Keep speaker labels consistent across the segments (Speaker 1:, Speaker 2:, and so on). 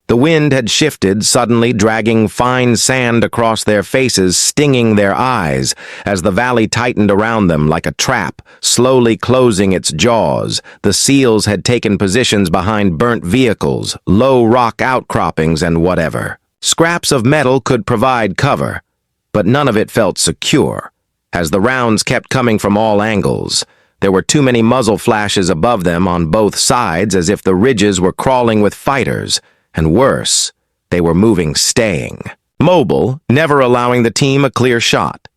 Speaker 1: The wind had shifted, suddenly dragging fine sand across their faces, stinging their eyes, as the valley tightened around them like a trap, slowly closing its jaws. The seals had taken positions behind burnt vehicles, low rock outcroppings, and whatever. Scraps of metal could provide cover, but none of it felt secure, as the rounds kept coming from all angles. There were too many muzzle flashes above them on both sides, as if the ridges were crawling with fighters. And worse, they were moving staying. Mobile, never allowing the team a clear shot.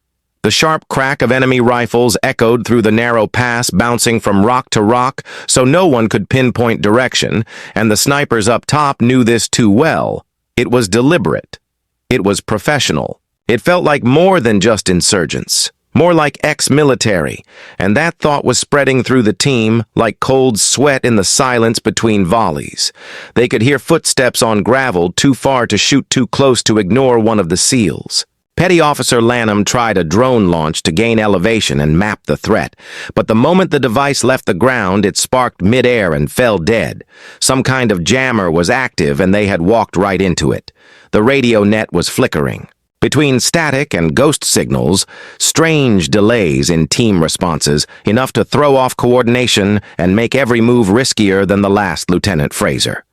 Speaker 1: The sharp crack of enemy rifles echoed through the narrow pass, bouncing from rock to rock, so no one could pinpoint direction, and the snipers up top knew this too well. It was deliberate. It was professional. It felt like more than just insurgents. More like ex-military, and that thought was spreading through the team like cold sweat in the silence between volleys. They could hear footsteps on gravel too far to shoot too close to ignore one of the SEALs. Petty Officer Lanham tried a drone launch to gain elevation and map the threat, but the moment the device left the ground, it sparked mid-air and fell dead. Some kind of jammer was active, and they had walked right into it. The radio net was flickering. Between static and ghost signals, strange delays in team responses, enough to throw off coordination and make every move riskier than the last, Lieutenant Fraser.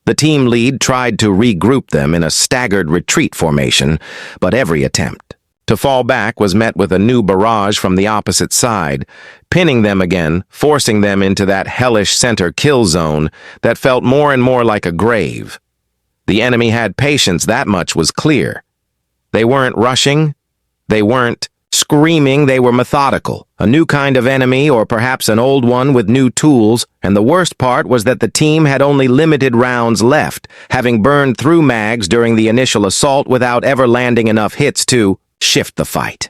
Speaker 1: The team lead tried to regroup them in a staggered retreat formation, but every attempt to fall back was met with a new barrage from the opposite side, pinning them again, forcing them into that hellish center kill zone that felt more and more like a grave. The enemy had patience, that much was clear. They weren't rushing, they weren't screaming, they were methodical. A new kind of enemy, or perhaps an old one with new tools, and the worst part was that the team had only limited rounds left, having burned through mags during the initial assault without ever landing enough hits to shift the fight.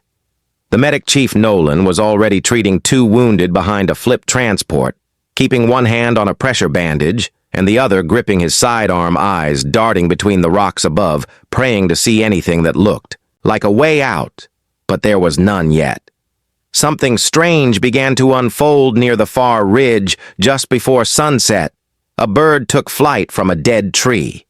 Speaker 1: The medic chief Nolan was already treating 2 wounded behind a flipped transport, keeping one hand on a pressure bandage, and the other gripping his sidearm, eyes darting between the rocks above, praying to see anything that looked like a way out, but there was none yet. Something strange began to unfold near the far ridge just before sunset. A bird took flight from a dead tree.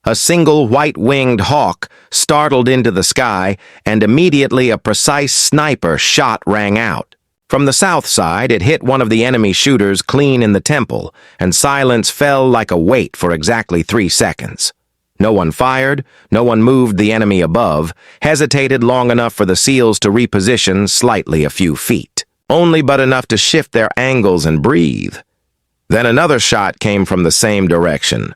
Speaker 1: A single white-winged hawk startled into the sky, and immediately a precise sniper shot rang out. From the south side, it hit one of the enemy shooters clean in the temple, and silence fell like a weight for exactly 3 seconds. No one fired, no one moved the enemy above, hesitated long enough for the SEALs to reposition slightly a few feet, only but enough to shift their angles and breathe. Then another shot came from the same direction.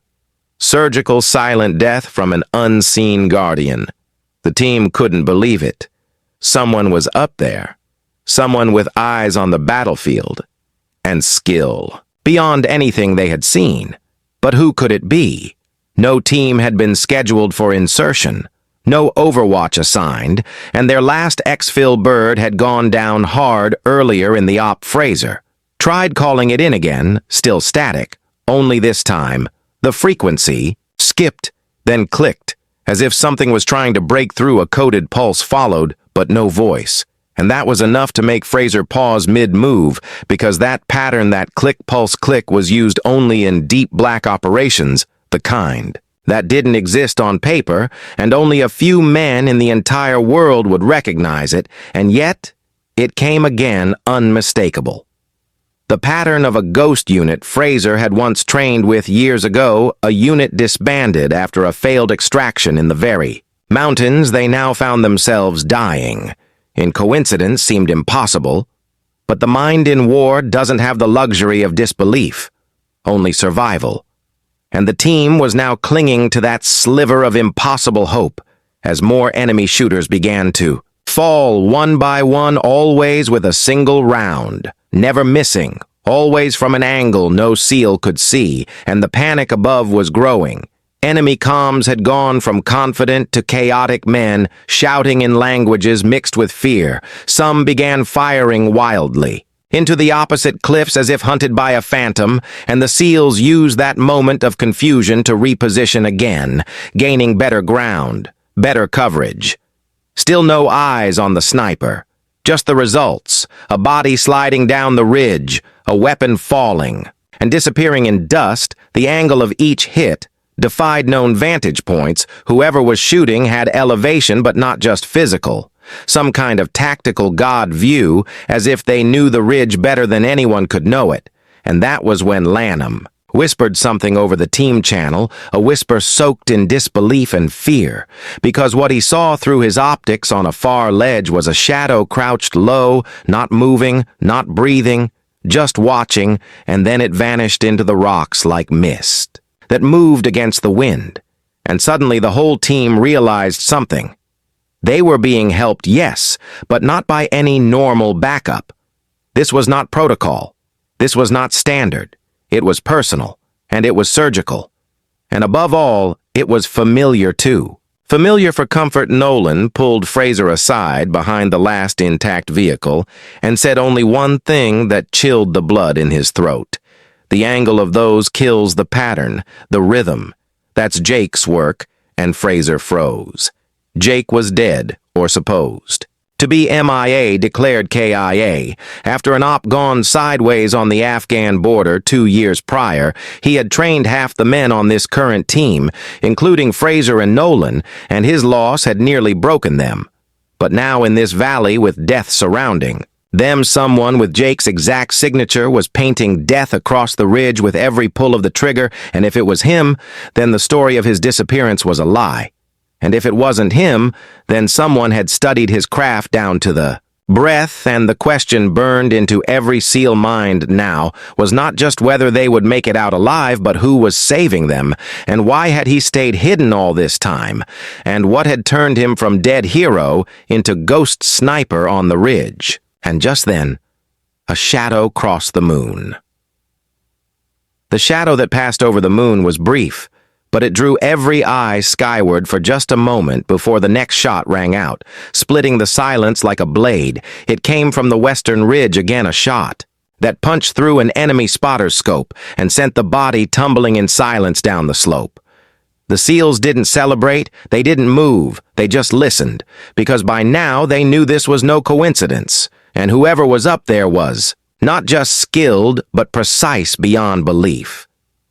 Speaker 1: Surgical silent death from an unseen guardian. The team couldn't believe it. Someone was up there. Someone with eyes on the battlefield, and skill, beyond anything they had seen. But who could it be? No team had been scheduled for insertion, no overwatch assigned, and their last exfil bird had gone down hard earlier in the Op Fraser. Tried calling it in again, still static, only this time, the frequency skipped, then clicked, as if something was trying to break through. A coded pulse followed, but no voice. And that was enough to make Fraser pause mid-move, because that pattern, that click-pulse-click, was used only in deep black operations, the kind that didn't exist on paper, and only a few men in the entire world would recognize it, and yet it came again unmistakable. The pattern of a ghost unit Fraser had once trained with years ago, a unit disbanded after a failed extraction in the very mountains. They now found themselves dying. In coincidence seemed impossible, but the mind in war doesn't have the luxury of disbelief, only survival. And the team was now clinging to that sliver of impossible hope as more enemy shooters began to fall one by one, always with a single round, never missing, always from an angle no SEAL could see, and the panic above was growing. Enemy comms had gone from confident to chaotic men, shouting in languages mixed with fear. Some began firing wildly into the opposite cliffs as if hunted by a phantom, and the SEALs used that moment of confusion to reposition again, gaining better ground, better coverage. Still no eyes on the sniper, just the results, a body sliding down the ridge, a weapon falling, and disappearing in dust. The angle of each hit defied known vantage points. Whoever was shooting had elevation, but not just physical. Some kind of tactical God view, as if they knew the ridge better than anyone could know it. And that was when Lanham whispered something over the team channel, a whisper soaked in disbelief and fear, because what he saw through his optics on a far ledge was a shadow crouched low, not moving, not breathing, just watching, and then it vanished into the rocks like mist that moved against the wind. And suddenly the whole team realized something. They were being helped, yes, but not by any normal backup. This was not protocol. This was not standard. It was personal, and it was surgical. And above all, it was familiar too. Familiar for comfort. Nolan pulled Fraser aside behind the last intact vehicle and said only one thing that chilled the blood in his throat. The angle of those kills the pattern, the rhythm. That's Jake's work, and Fraser froze. Jake was dead, or supposed to be MIA, declared KIA. After an op gone sideways on the Afghan border 2 years prior, he had trained half the men on this current team, including Fraser and Nolan, and his loss had nearly broken them. But now in this valley with death surrounding them, someone with Jake's exact signature was painting death across the ridge with every pull of the trigger, and if it was him, then the story of his disappearance was a lie. And if it wasn't him, then someone had studied his craft down to the breath, and the question burned into every SEAL mind now was not just whether they would make it out alive, but who was saving them, and why had he stayed hidden all this time, and what had turned him from dead hero into ghost sniper on the ridge. And just then, a shadow crossed the moon. The shadow that passed over the moon was brief, but it drew every eye skyward for just a moment before the next shot rang out, splitting the silence like a blade. It came from the western ridge, again a shot that punched through an enemy spotter's scope and sent the body tumbling in silence down the slope. The SEALs didn't celebrate, they didn't move, they just listened, because by now they knew this was no coincidence, and whoever was up there was not just skilled, but precise beyond belief.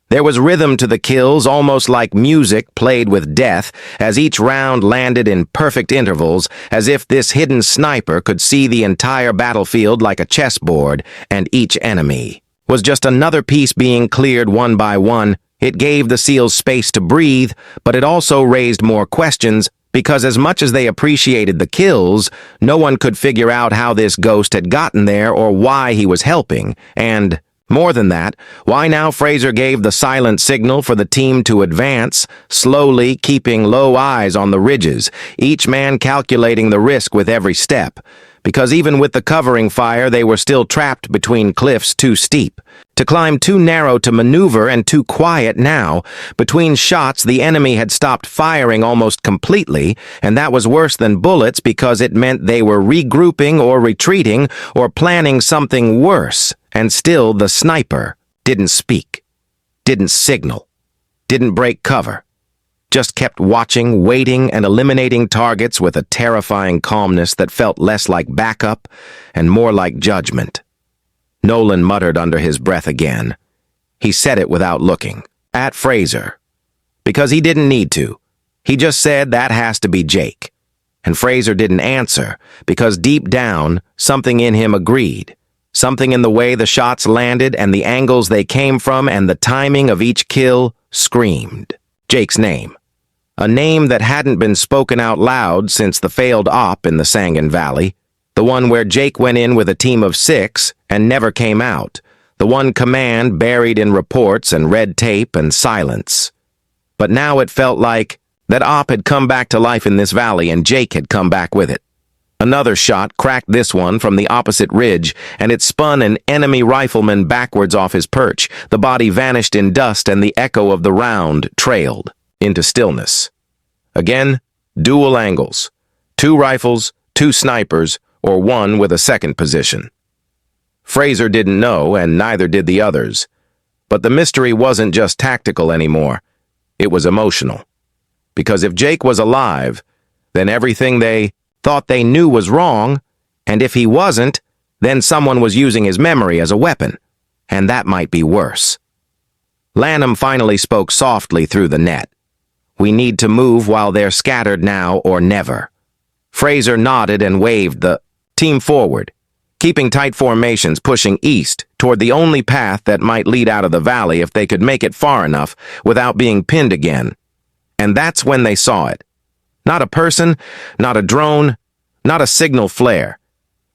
Speaker 1: There was rhythm to the kills, almost like music played with death, as each round landed in perfect intervals, as if this hidden sniper could see the entire battlefield like a chessboard, and each enemy was just another piece being cleared one by one. It gave the SEALs space to breathe, but it also raised more questions, because as much as they appreciated the kills, no one could figure out how this ghost had gotten there or why he was helping, and more than that, why now Fraser gave the silent signal for the team to advance, slowly keeping low eyes on the ridges, each man calculating the risk with every step. Because even with the covering fire, they were still trapped between cliffs too steep to climb, too narrow to maneuver, and too quiet now. Between shots, the enemy had stopped firing almost completely, and that was worse than bullets because it meant they were regrouping or retreating or planning something worse. And still the sniper didn't speak, didn't signal, didn't break cover. Just kept watching, waiting, and eliminating targets with a terrifying calmness that felt less like backup and more like judgment. Nolan muttered under his breath again. He said it without looking, at Fraser. Because he didn't need to. He just said that has to be Jake. And Fraser didn't answer, because deep down, something in him agreed. Something in the way the shots landed and the angles they came from and the timing of each kill screamed Jake's name. A name that hadn't been spoken out loud since the failed op in the Sangan Valley. The one where Jake went in with a team of 6 and never came out. The one command buried in reports and red tape and silence. But now it felt like that op had come back to life in this valley and Jake had come back with it. Another shot cracked this one from the opposite ridge, and it spun an enemy rifleman backwards off his perch. The body vanished in dust, and the echo of the round trailed into stillness. Again, dual angles. 2 rifles, 2 snipers, or one with a second position. Fraser didn't know, and neither did the others. But the mystery wasn't just tactical anymore. It was emotional. Because if Jake was alive, then everything they thought they knew was wrong, and if he wasn't, then someone was using his memory as a weapon, and that might be worse. Lanham finally spoke softly through the net. "We need to move while they're scattered now or never." Fraser nodded and waved the team forward, keeping tight formations pushing east toward the only path that might lead out of the valley if they could make it far enough without being pinned again. And that's when they saw it. Not a person, not a drone, not a signal flare,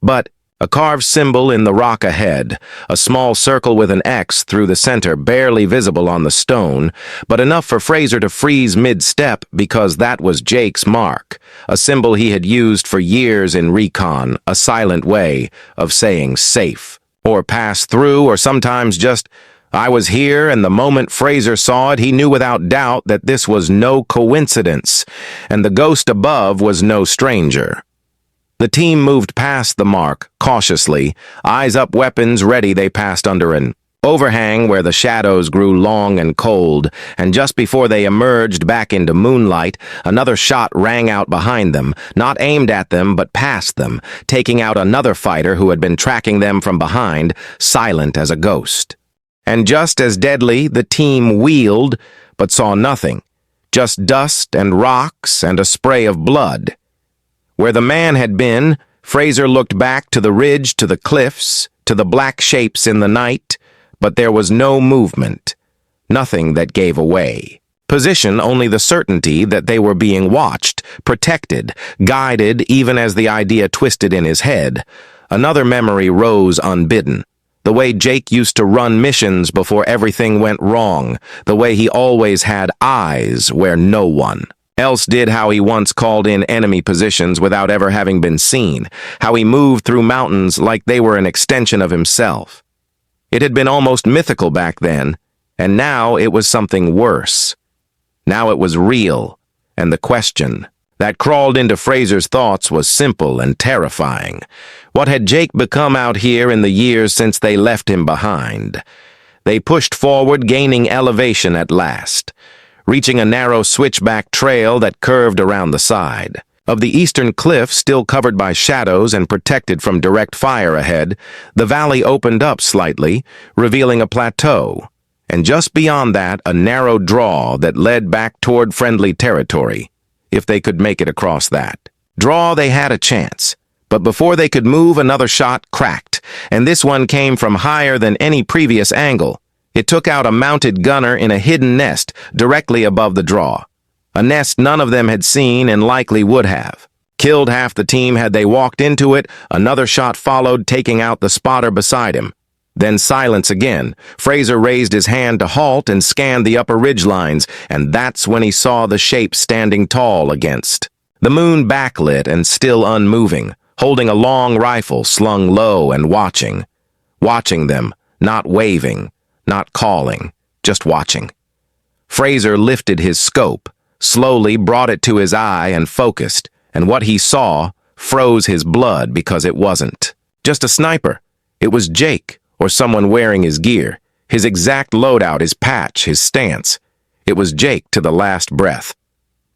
Speaker 1: but a carved symbol in the rock ahead, a small circle with an X through the center barely visible on the stone, but enough for Fraser to freeze mid-step because that was Jake's mark, a symbol he had used for years in recon, a silent way of saying safe, or pass through, or sometimes just, "I was here," and the moment Fraser saw it, he knew without doubt that this was no coincidence, and the ghost above was no stranger. The team moved past the mark, cautiously, eyes up, weapons ready. They passed under an overhang where the shadows grew long and cold, and just before they emerged back into moonlight, another shot rang out behind them, not aimed at them but past them, taking out another fighter who had been tracking them from behind, silent as a ghost. And just as deadly, the team wheeled, but saw nothing, just dust and rocks and a spray of blood. Where the man had been, Fraser looked back to the ridge, to the cliffs, to the black shapes in the night, but there was no movement, nothing that gave away. Position, only the certainty that they were being watched, protected, guided even as the idea twisted in his head. Another memory rose unbidden. The way Jake used to run missions before everything went wrong, the way he always had eyes where no one else did, how he once called in enemy positions without ever having been seen, how he moved through mountains like they were an extension of himself. It had been almost mythical back then, and now it was something worse. Now it was real, and the question that crawled into Fraser's thoughts was simple and terrifying. What had Jake become out here in the years since they left him behind? They pushed forward, gaining elevation at last, reaching a narrow switchback trail that curved around the side. Of the eastern cliff, still covered by shadows and protected from direct fire ahead, the valley opened up slightly, revealing a plateau, and just beyond that, a narrow draw that led back toward friendly territory, if they could make it across that. Draw, they had a chance, but before they could move, another shot cracked, and this one came from higher than any previous angle. It took out a mounted gunner in a hidden nest directly above the draw, a nest none of them had seen and likely would have. Killed half the team had they walked into it. Another shot followed, taking out the spotter beside him. Then silence again. Fraser raised his hand to halt and scanned the upper ridge lines, and that's when he saw the shape standing tall against the moon, backlit and still unmoving, holding a long rifle slung low and watching. Watching them, not waving, not calling, just watching. Fraser lifted his scope, slowly brought it to his eye and focused, and what he saw froze his blood because it wasn't just a sniper. It was Jake, or someone wearing his gear, his exact loadout, his patch, his stance. It was Jake to the last breath.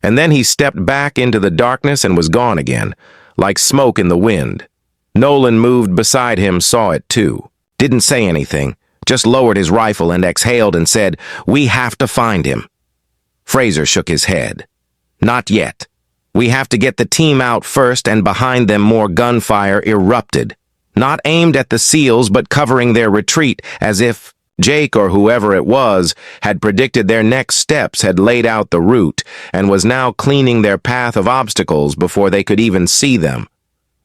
Speaker 1: And then he stepped back into the darkness and was gone again, like smoke in the wind. Nolan moved beside him, saw it too. Didn't say anything, just lowered his rifle and exhaled and said, "We have to find him." Fraser shook his head. "Not yet. We have to get the team out first," and behind them more gunfire erupted. Not aimed at the SEALs, but covering their retreat, as if Jake, or whoever it was, had predicted their next steps, had laid out the route, and was now cleaning their path of obstacles before they could even see them.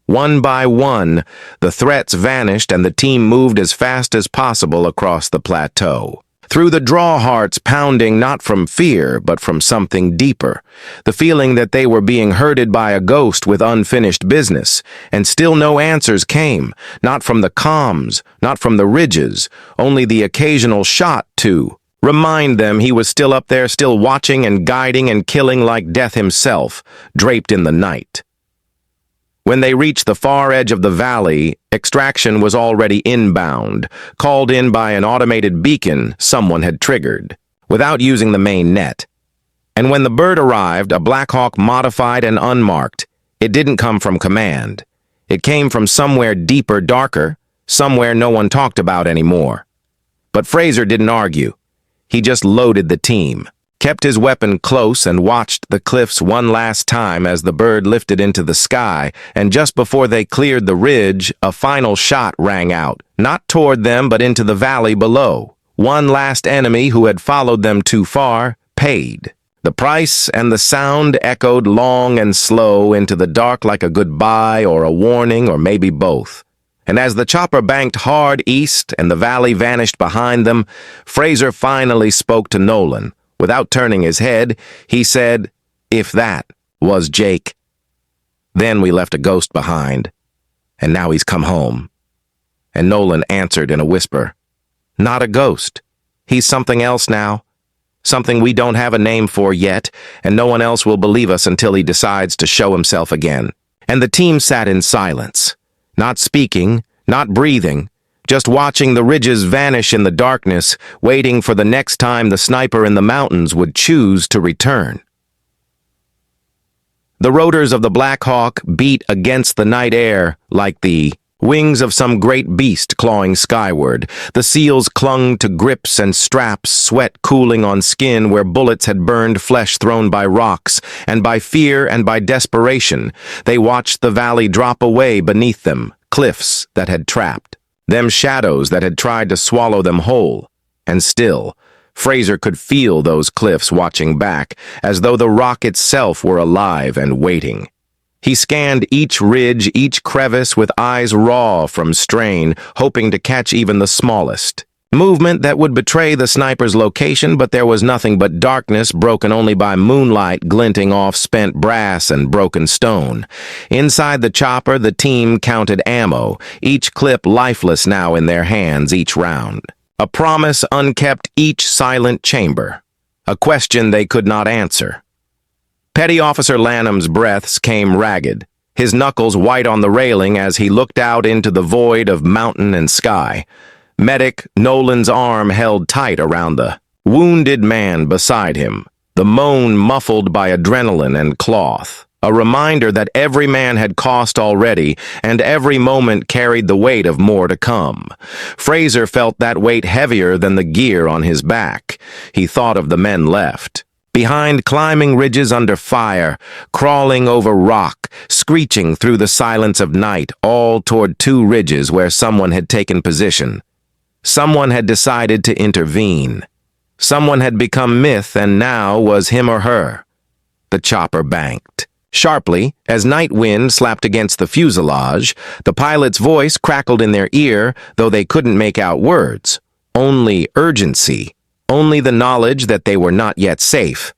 Speaker 1: One by one, the threats vanished and the team moved as fast as possible across the plateau. Through the draw, hearts pounding not from fear, but from something deeper. The feeling that they were being herded by a ghost with unfinished business, and still no answers came, not from the comms, not from the ridges, only the occasional shot to remind them he was still up there, still watching and guiding and killing like death himself, draped in the night. When they reached the far edge of the valley, extraction was already inbound, called in by an automated beacon someone had triggered, without using the main net. And when the bird arrived, a Black Hawk modified and unmarked, it didn't come from command. It came from somewhere deeper, darker, somewhere no one talked about anymore. But Fraser didn't argue. He just loaded the team, kept his weapon close and watched the cliffs one last time as the bird lifted into the sky, and just before they cleared the ridge, a final shot rang out, not toward them but into the valley below. One last enemy who had followed them too far paid. The price and the sound echoed long and slow into the dark like a goodbye or a warning or maybe both. And as the chopper banked hard east and the valley vanished behind them, Fraser finally spoke to Nolan. Without turning his head, he said, "If that was Jake." Then we left a ghost behind, and now he's come home. And Nolan answered in a whisper, "Not a ghost. He's something else now. Something we don't have a name for yet, and no one else will believe us until he decides to show himself again." And the team sat in silence, not speaking, not breathing, just watching the ridges vanish in the darkness, waiting for the next time the sniper in the mountains would choose to return. The rotors of the Black Hawk beat against the night air like the wings of some great beast clawing skyward. The seals clung to grips and straps, sweat cooling on skin where bullets had burned flesh thrown by rocks, and by fear and by desperation, they watched the valley drop away beneath them, cliffs that had trapped them, shadows that had tried to swallow them whole. And still, Fraser could feel those cliffs watching back, as though the rock itself were alive and waiting. He scanned each ridge, each crevice with eyes raw from strain, hoping to catch even the smallest movement that would betray the sniper's location, but there was nothing but darkness broken only by moonlight glinting off spent brass and broken stone. Inside the chopper, the team counted ammo, each clip lifeless now in their hands each round. A promise unkept each silent chamber. A question they could not answer. Petty Officer Lanham's breaths came ragged, his knuckles white on the railing as he looked out into the void of mountain and sky. Medic Nolan's arm held tight around the wounded man beside him, the moan muffled by adrenaline and cloth. A reminder that every man had cost already, and every moment carried the weight of more to come. Fraser felt that weight heavier than the gear on his back. He thought of the men left. Behind climbing ridges under fire, crawling over rock, screeching through the silence of night, all toward two ridges where someone had taken position. Someone had decided to intervene. Someone had become myth and now was him or her. The chopper banked. Sharply, as night wind slapped against the fuselage, the pilot's voice crackled in their ear, though they couldn't make out words. Only urgency. Only the knowledge that they were not yet safe.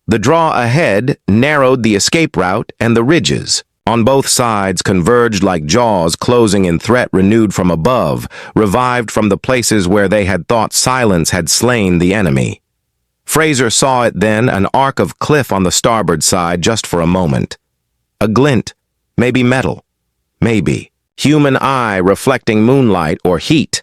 Speaker 1: The draw ahead narrowed the escape route, and the ridges on both sides converged like jaws closing in threat renewed from above, revived from the places where they had thought silence had slain the enemy. Fraser saw it then, an arc of cliff on the starboard side just for a moment. A glint, maybe metal, maybe human eye reflecting moonlight or heat.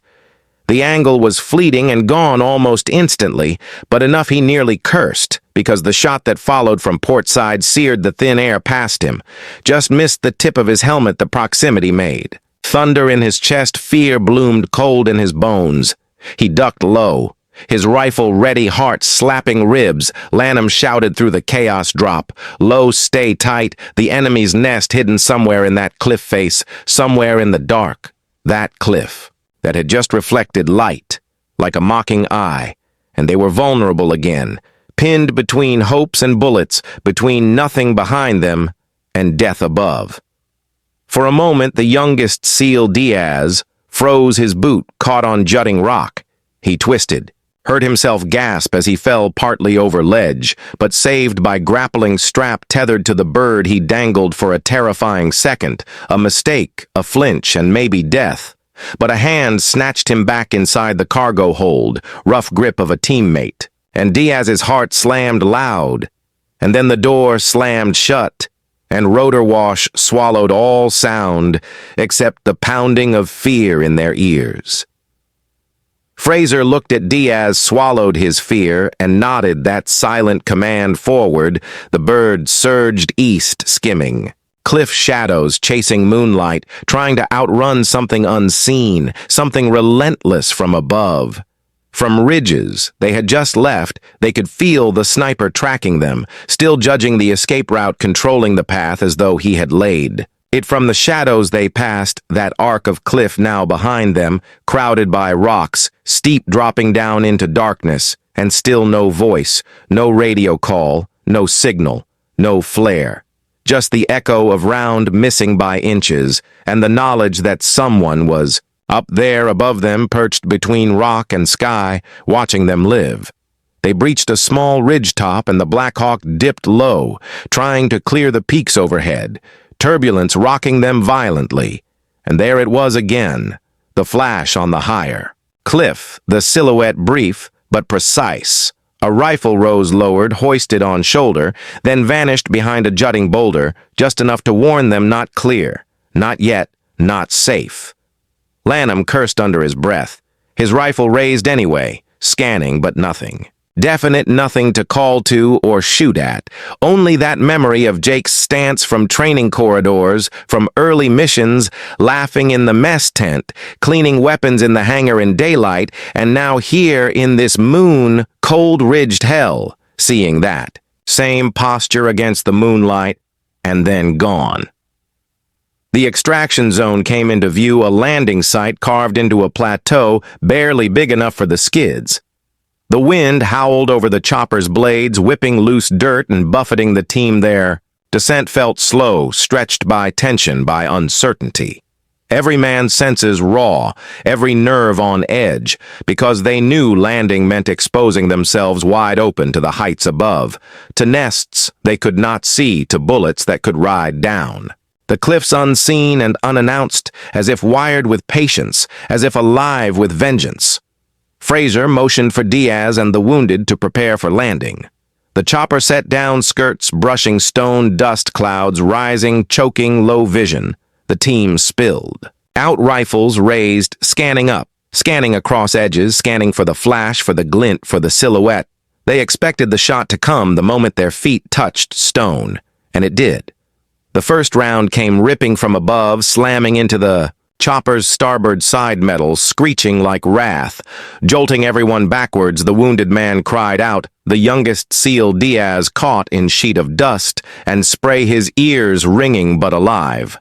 Speaker 1: The angle was fleeting and gone almost instantly, but enough he nearly cursed, because the shot that followed from port side seared the thin air past him, just missed the tip of his helmet the proximity made. Thunder in his chest, fear bloomed cold in his bones. He ducked low, his rifle ready, heart slapping ribs. Lanham shouted through the chaos drop, "Low, stay tight, the enemy's nest hidden somewhere in that cliff face, somewhere in the dark." That cliff that had just reflected light, like a mocking eye, and they were vulnerable again, pinned between hopes and bullets, between nothing behind them and death above. For a moment, the youngest SEAL Diaz froze, his boot caught on jutting rock. He twisted, heard himself gasp as he fell partly over ledge, but saved by grappling strap tethered to the bird he dangled for a terrifying second, a mistake, a flinch, and maybe death. But a hand snatched him back inside the cargo hold, rough grip of a teammate, and Diaz's heart slammed loud, and then the door slammed shut, and rotor wash swallowed all sound except the pounding of fear in their ears. Fraser looked at Diaz, swallowed his fear, and nodded that silent command forward. The bird surged east, skimming. Cliff shadows chasing moonlight, trying to outrun something unseen, something relentless from above. From ridges they had just left, they could feel the sniper tracking them, still judging the escape route, controlling the path as though he had laid it. From the shadows they passed, that arc of cliff now behind them, crowded by rocks, steep dropping down into darkness, and still no voice, no radio call, no signal, no flare. Just the echo of round missing by inches, and the knowledge that someone was up there above them, perched between rock and sky, watching them live. They breached a small ridge top, and the Black Hawk dipped low, trying to clear the peaks overhead, turbulence rocking them violently. And there it was again, the flash on the higher cliff, the silhouette brief but precise. A rifle rose lowered, hoisted on shoulder, then vanished behind a jutting boulder, just enough to warn them not clear, not yet, not safe. Lanham cursed under his breath, his rifle raised anyway, scanning but nothing. Definite nothing to call to or shoot at, only that memory of Jake's stance from training corridors, from early missions, laughing in the mess tent, cleaning weapons in the hangar in daylight, and now here in this moon, cold-ridged hell, seeing that. Same posture against the moonlight, and then gone. The extraction zone came into view, a landing site carved into a plateau barely big enough for the skids. The wind howled over the chopper's blades, whipping loose dirt and buffeting the team there. Descent felt slow, stretched by tension, by uncertainty. Every man's senses raw, every nerve on edge, because they knew landing meant exposing themselves wide open to the heights above, to nests they could not see, to bullets that could ride down. The cliffs unseen and unannounced, as if wired with patience, as if alive with vengeance. Fraser motioned for Diaz and the wounded to prepare for landing. The chopper set down skirts, brushing stone dust clouds, rising, choking low vision. The team spilled. Out rifles raised, scanning up, scanning across edges, scanning for the flash, for the glint, for the silhouette. They expected the shot to come the moment their feet touched stone, and it did. The first round came ripping from above, slamming into the chopper's starboard side metal, screeching like wrath. Jolting everyone backwards, the wounded man cried out, the youngest SEAL Diaz caught in sheet of dust, and spray his ears ringing but alive.